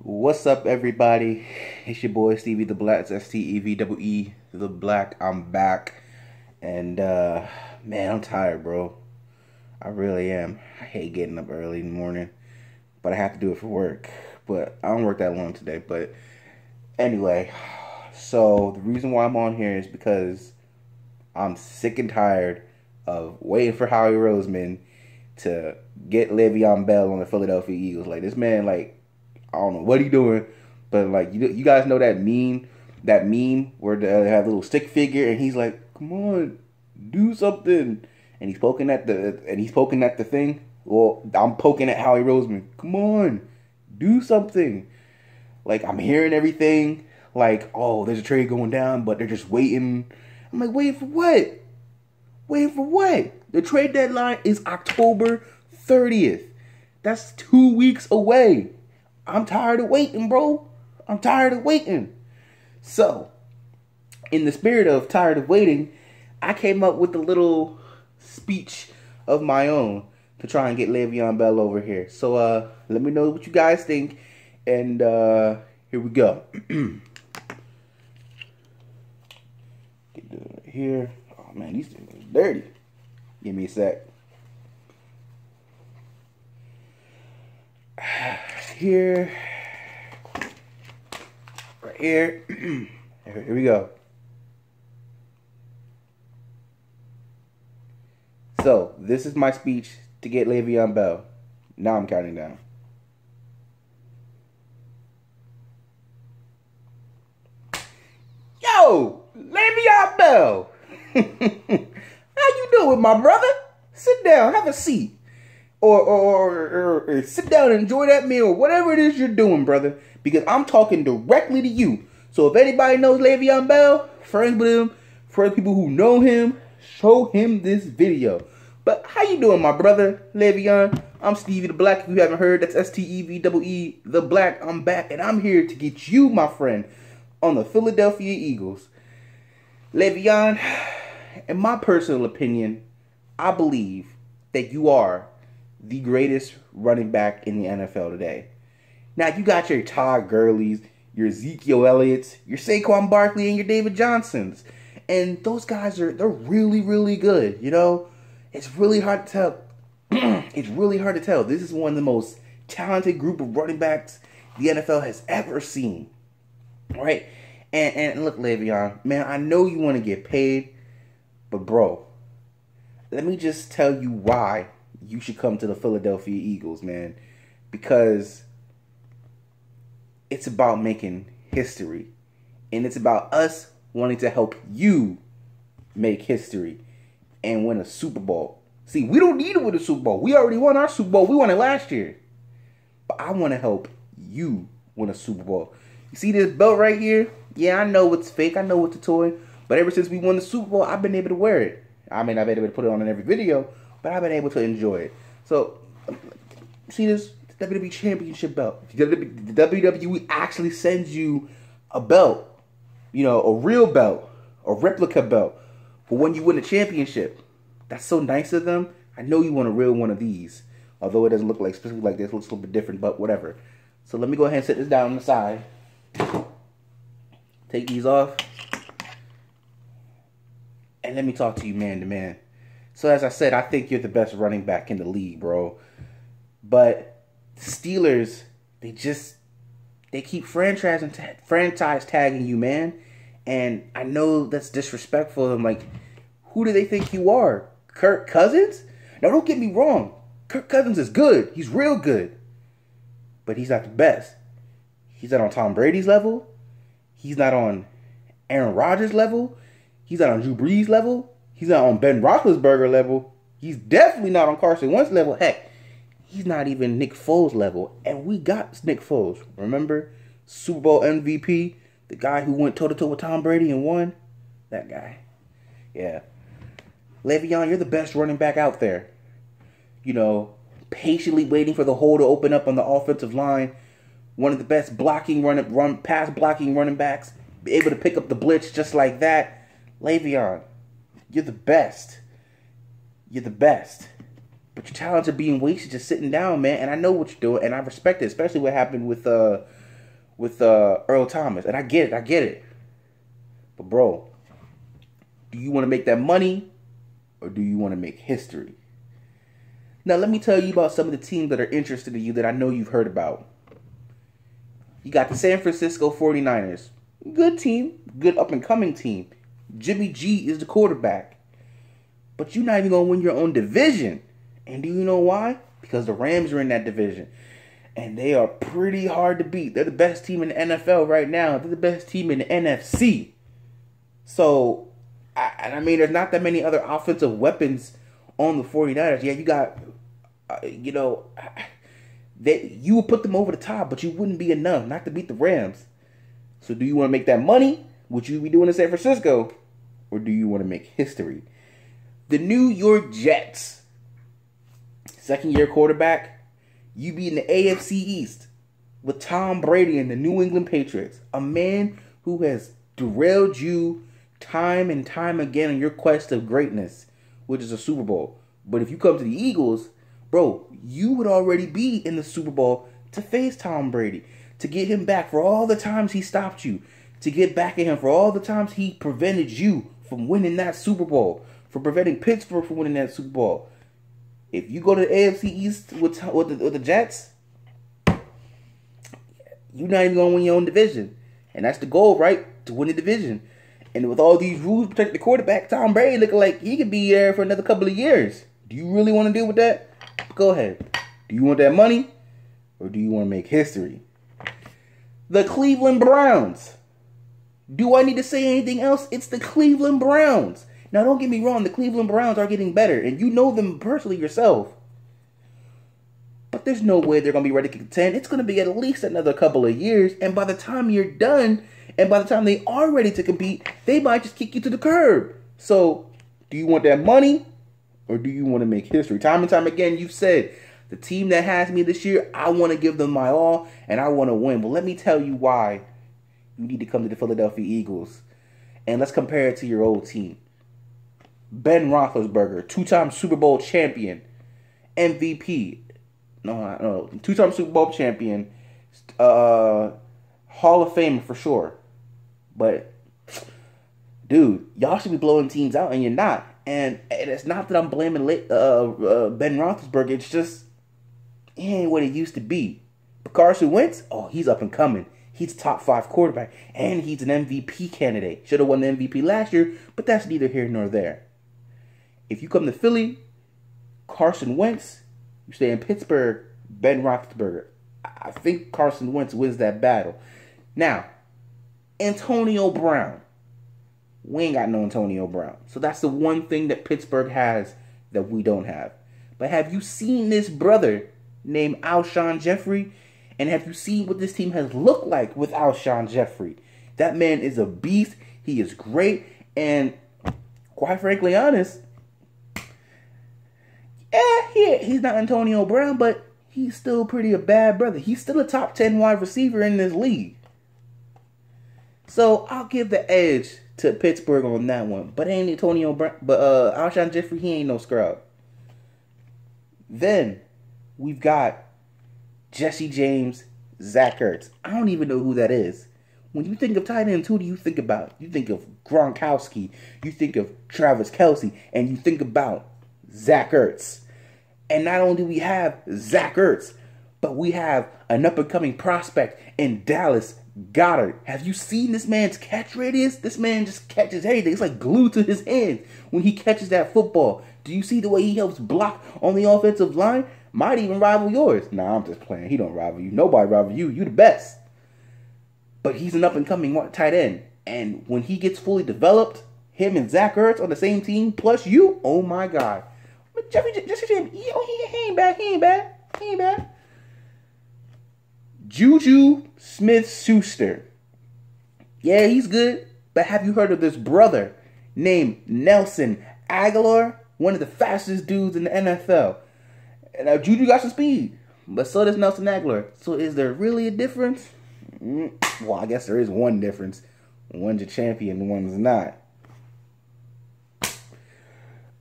What's up, everybody? It's your boy Stevie the Black. It's STEVEE the Black. I'm back, and man, I'm tired, bro. I really am. I hate getting up early in the morning, but I have to do it for work. But I don't work that long today. But anyway, so the reason why I'm on here is because I'm sick and tired of waiting for Howie Roseman to get Le'Veon Bell on the Philadelphia Eagles. Like, this man, like, I don't know what he doing, but like, you guys know that meme where they have a little stick figure and he's like, "Come on, do something," and he's poking at the thing. Well, I'm poking at Howie Roseman. Come on, do something. Like, I'm hearing everything. Like, oh, there's a trade going down, but they're just waiting. I'm like, waiting for what? Waiting for what? The trade deadline is October 30th. That's 2 weeks away. I'm tired of waiting, bro. I'm tired of waiting. So, in the spirit of tired of waiting, I came up with a little speech of my own to try and get Le'Veon Bell over here. So, let me know what you guys think. And, here we go. Get this right here. Oh, man, these things are dirty. Give me a sec. Here. Right here. Here we go. So, this is my speech to get Le'Veon Bell. Now I'm counting down. Yo, Le'Veon Bell. How you doing, my brother? Sit down, have a seat. Or sit down and enjoy that meal, whatever it is you're doing, brother. Because I'm talking directly to you. So if anybody knows Le'Veon Bell, friends with him, for people who know him, show him this video. But how you doing, my brother, Le'Veon? I'm Stevie the Black. If you haven't heard, that's STEVEE the Black. I'm back, and I'm here to get you, my friend, on the Philadelphia Eagles. Le'Veon, in my personal opinion, I believe that you are the greatest running back in the NFL today. Now, you got your Todd Gurley's, your Ezekiel Elliott's, your Saquon Barkley, and your David Johnsons. And those guys they're really, really good, you know? It's really hard to tell. It's really hard to tell. This is one of the most talented group of running backs the NFL has ever seen. Right? And look, Le'Veon, man, I know you want to get paid, but bro, let me just tell you why you should come to the Philadelphia Eagles, man. Because it's about making history. And it's about us wanting to help you make history and win a Super Bowl. See, we don't need to win a Super Bowl. We already won our Super Bowl. We won it last year. But I want to help you win a Super Bowl. You see this belt right here? Yeah, I know it's fake. I know it's a toy. But ever since we won the Super Bowl, I've been able to wear it. I mean, I've been able to put it on in every video, but I've been able to enjoy it. So, see this WWE Championship belt. The WWE actually sends you a belt, you know, a real belt, a replica belt, for when you win a championship. That's so nice of them. I know you want a real one of these, although it doesn't look like specifically like this. It looks a little bit different, but whatever. So let me go ahead and set this down on the side. Take these off. And let me talk to you man to man. So as I said, I think you're the best running back in the league, bro. But the Steelers, they keep franchise tagging you, man. And I know that's disrespectful. I'm like, who do they think you are? Kirk Cousins? Now, don't get me wrong. Kirk Cousins is good. He's real good. But he's not the best. He's not on Tom Brady's level. He's not on Aaron Rodgers' level. He's not on Drew Brees' level. He's not on Ben Roethlisberger level. He's definitely not on Carson Wentz level. Heck, he's not even Nick Foles level. And we got Nick Foles. Remember? Super Bowl MVP. The guy who went toe-to-toe with Tom Brady and won. That guy. Yeah. Le'Veon, you're the best running back out there. You know, patiently waiting for the hole to open up on the offensive line. One of the best pass blocking running backs. Be able to pick up the blitz just like that. Le'Veon, you're the best. You're the best. But your talents are being wasted just sitting down, man. And I know what you're doing, and I respect it, especially what happened with with Earl Thomas. And I get it. But bro, do you want to make that money or do you want to make history? Now let me tell you about some of the teams that are interested in you that I know you've heard about. You got the San Francisco 49ers. Good team. Good up-and-coming team. Jimmy G is the quarterback. But you're not even going to win your own division. And do you know why? Because the Rams are in that division. And they are pretty hard to beat. They're the best team in the NFL right now. They're the best team in the NFC. So, I mean, there's not that many other offensive weapons on the 49ers. Yeah, you got, you would put them over the top, but you wouldn't be enough not to beat the Rams. So do you want to make that money, which you be doing in San Francisco, or do you want to make history? The New York Jets, second-year quarterback, you be in the AFC East with Tom Brady and the New England Patriots, a man who has derailed you time and time again on your quest of greatness, which is a Super Bowl. But if you come to the Eagles, bro, you would already be in the Super Bowl to face Tom Brady, to get him back for all the times he stopped you, to get back at him for all the times he prevented you from winning that Super Bowl, for preventing Pittsburgh from winning that Super Bowl. If you go to the AFC East with the Jets, you're not even going to win your own division. And that's the goal, right? To win the division. And with all these rules to protect the quarterback, Tom Brady looking like he could be there for another couple of years. Do you really want to deal with that? Go ahead. Do you want that money? Or do you want to make history? The Cleveland Browns. Do I need to say anything else? It's the Cleveland Browns. Now, don't get me wrong. The Cleveland Browns are getting better. And you know them personally yourself. But there's no way they're going to be ready to contend. It's going to be at least another couple of years. And by the time you're done, and by the time they are ready to compete, they might just kick you to the curb. So, do you want that money? Or do you want to make history? Time and time again, you've said, the team that has me this year, I want to give them my all, and I want to win. But let me tell you why you need to come to the Philadelphia Eagles. And let's compare it to your old team. Ben Roethlisberger, two-time Super Bowl champion, MVP. No, two-time Super Bowl champion, Hall of Famer for sure. But, dude, y'all should be blowing teams out, and you're not. And it's not that I'm blaming Ben Roethlisberger. It's just, he ain't what it used to be. But Carson Wentz, oh, he's up and coming. He's top 5 quarterback. And he's an MVP candidate. Should have won the MVP last year, but that's neither here nor there. If you come to Philly, Carson Wentz, you stay in Pittsburgh, Ben Roethlisberger. I think Carson Wentz wins that battle. Now, Antonio Brown. We ain't got no Antonio Brown. So that's the one thing that Pittsburgh has that we don't have. But have you seen this brother named Alshon Jeffrey? And have you seen what this team has looked like with Alshon Jeffrey? That man is a beast. He is great. And quite frankly honest, he's not Antonio Brown, but he's still pretty a bad brother. He's still a top 10 wide receiver in this league. So I'll give the edge to Pittsburgh on that one. But ain't Antonio Brown, but Alshon Jeffrey, he ain't no scrub. Then we've got Jesse James, Zach Ertz. I don't even know who that is. When you think of tight ends, who do you think about? You think of Gronkowski, you think of Travis Kelce, and you think about Zach Ertz. And not only do we have Zach Ertz, but we have an up-and-coming prospect in Dallas Goedert. Have you seen this man's catch radius? This man just catches everything. It's like glued to his hands when he catches that football. Do you see the way he helps block on the offensive line? Might even rival yours. Nah, I'm just playing. He don't rival you. Nobody rival you. You the best. But he's an up-and-coming tight end. And when he gets fully developed, him and Zach Ertz on the same team, plus you, oh my God. But Jesse James, he ain't bad. He ain't bad. Juju Smith-Schuster. Yeah, he's good. But have you heard of this brother named Nelson Aguilar? One of the fastest dudes in the NFL. And now Juju got some speed. But so does Nelson Aguilar. So is there really a difference? Well, I guess there is one difference. One's a champion, one's not.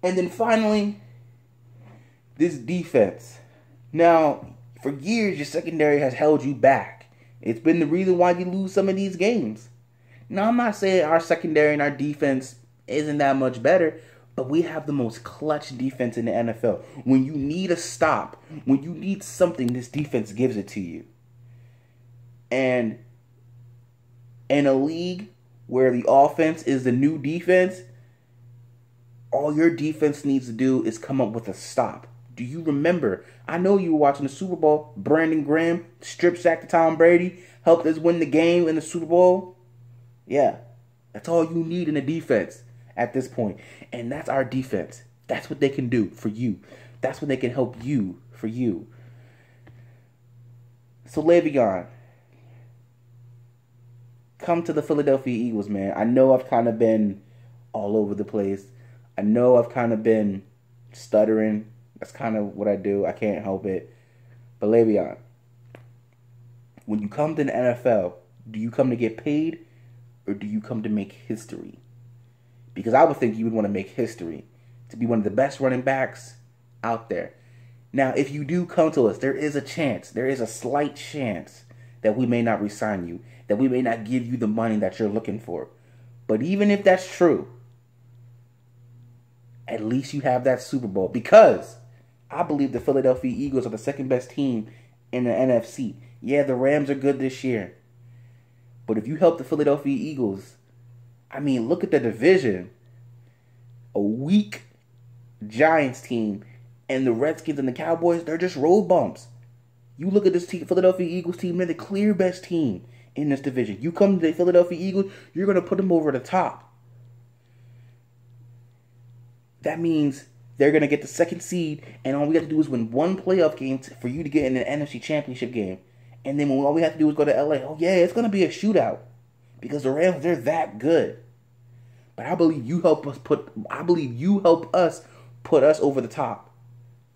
And then finally, this defense. Now, for years, your secondary has held you back. It's been the reason why you lose some of these games. Now, I'm not saying our secondary and our defense isn't that much better, but we have the most clutch defense in the NFL. When you need a stop, when you need something, this defense gives it to you. And in a league where the offense is the new defense, all your defense needs to do is come up with a stop. Do you remember? I know you were watching the Super Bowl. Brandon Graham strip sack to Tom Brady, helped us win the game in the Super Bowl. Yeah, that's all you need in a defense at this point. And that's our defense. That's what they can do for you. That's what they can help you for you. So Le'Veon, come to the Philadelphia Eagles, man. I know I've kind of been all over the place. I know I've kind of been stuttering. That's kind of what I do. I can't help it. But Le'Veon, when you come to the NFL, do you come to get paid or do you come to make history? Because I would think you would want to make history, to be one of the best running backs out there. Now, if you do come to us, there is a chance, there is a slight chance that we may not re-sign you, that we may not give you the money that you're looking for. But even if that's true, at least you have that Super Bowl. Because I believe the Philadelphia Eagles are the second best team in the NFC. Yeah, the Rams are good this year. But if you help the Philadelphia Eagles, I mean, look at the division. A weak Giants team and the Redskins and the Cowboys, they're just road bumps. You look at this team, Philadelphia Eagles team, they're the clear best team in this division. You come to the Philadelphia Eagles, you're going to put them over the top. That means they're going to get the second seed, and all we have to do is win one playoff game for you to get in the NFC Championship game. And then all we have to do is go to LA. Oh, yeah, it's going to be a shootout because the Rams, they're that good. But I believe you help us put us over the top.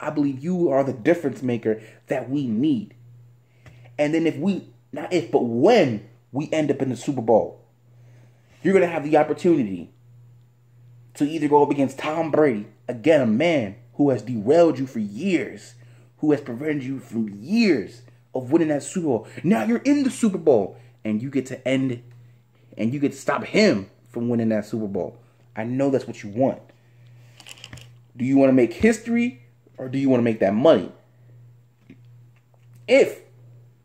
I believe you are the difference maker that we need. And then when we end up in the Super Bowl, you're going to have the opportunity to either go up against Tom Brady, again, a man who has derailed you for years, who has prevented you from years of winning that Super Bowl. Now you're in the Super Bowl, and you get to stop him from winning that Super Bowl. I know that's what you want. Do you want to make history, or do you want to make that money?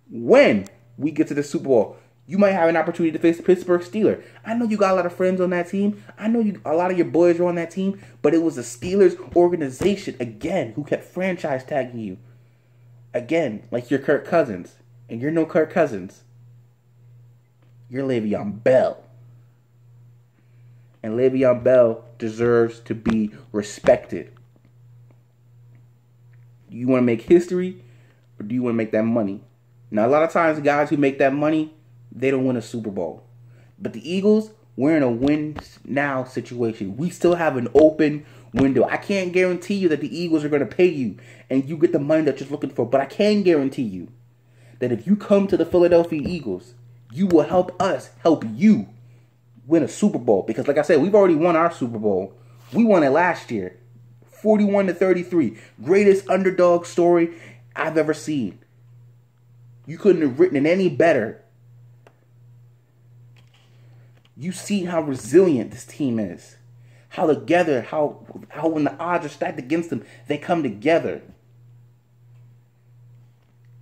When we get to the Super Bowl, you might have an opportunity to face the Pittsburgh Steelers. I know you got a lot of friends on that team. I know a lot of your boys are on that team. But it was the Steelers organization, again, who kept franchise tagging you. Again, like you're Kirk Cousins. And you're no Kirk Cousins. You're Le'Veon Bell. And Le'Veon Bell deserves to be respected. Do you want to make history, or do you want to make that money? Now, a lot of times, guys who make that money, they don't win a Super Bowl. But the Eagles, we're in a win-now situation. We still have an open window. I can't guarantee you that the Eagles are going to pay you and you get the money that you're looking for. But I can guarantee you that if you come to the Philadelphia Eagles, you will help us help you win a Super Bowl. Because like I said, we've already won our Super Bowl. We won it last year. 41-33. Greatest underdog story I've ever seen. You couldn't have written it any better. You see how resilient this team is. How together, how when the odds are stacked against them, they come together.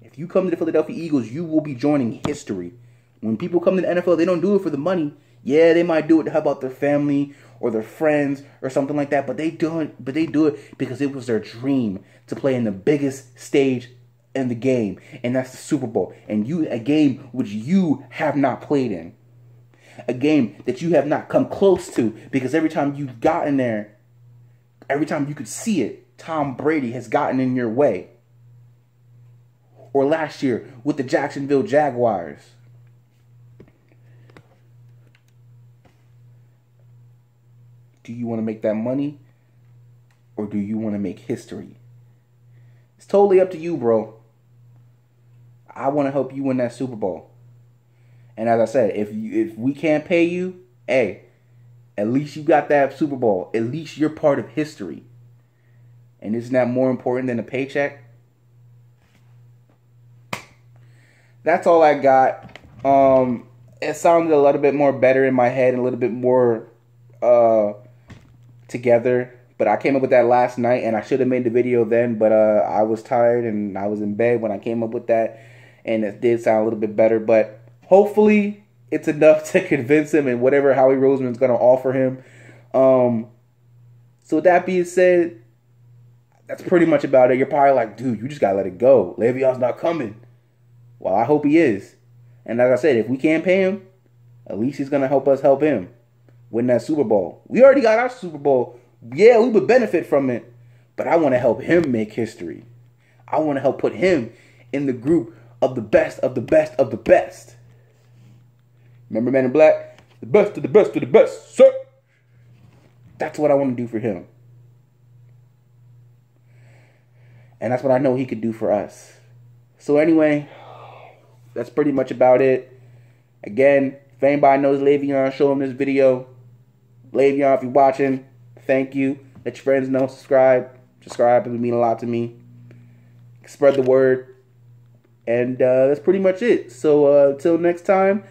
If you come to the Philadelphia Eagles, you will be joining history. When people come to the NFL, they don't do it for the money. Yeah, they might do it to help out their family or their friends or something like that, but they do it because it was their dream to play in the biggest stage in the game, and that's the Super Bowl. And a game which you have not played in. A game that you have not come close to, because every time you've gotten there, every time you could see it, Tom Brady has gotten in your way. Or last year with the Jacksonville Jaguars. Do you want to make that money, or do you want to make history? It's totally up to you, bro. I want to help you win that Super Bowl. And as I said, if we can't pay you, hey, at least you got that Super Bowl. At least you're part of history. And isn't that more important than a paycheck? that's all I got. It sounded a little bit more better in my head and a little bit more together. But I came up with that last night, and I should have made the video then, but I was tired and I was in bed when I came up with that, and it did sound a little bit better. But hopefully it's enough to convince him and whatever Howie Roseman's going to offer him. So with that being said, that's pretty much about it. You're probably like, dude, you just got to let it go. Le'Veon's not coming. Well, I hope he is. And like I said, if we can't pay him, at least he's going to help us help him win that Super Bowl. We already got our Super Bowl. Yeah, we would benefit from it, but I want to help him make history. I want to help put him in the group of the best of the best of the best. Remember Men in Black? The best of the best of the best, sir. That's what I want to do for him. And that's what I know he could do for us. So anyway, that's pretty much about it. Again, if anybody knows Le'Veon, show him this video. Le'Veon, if you're watching, thank you. Let your friends know. Subscribe. It would mean a lot to me. Spread the word. And that's pretty much it. So until next time,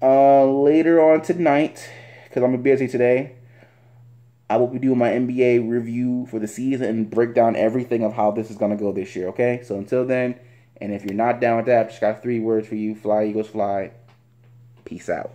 later on tonight, because I'm busy today, I will be doing my NBA review for the season and break down everything of how this is going to go this year, okay? So until then, and if you're not down with that, I've just got 3 words for you. Fly, Eagles, fly. Peace out.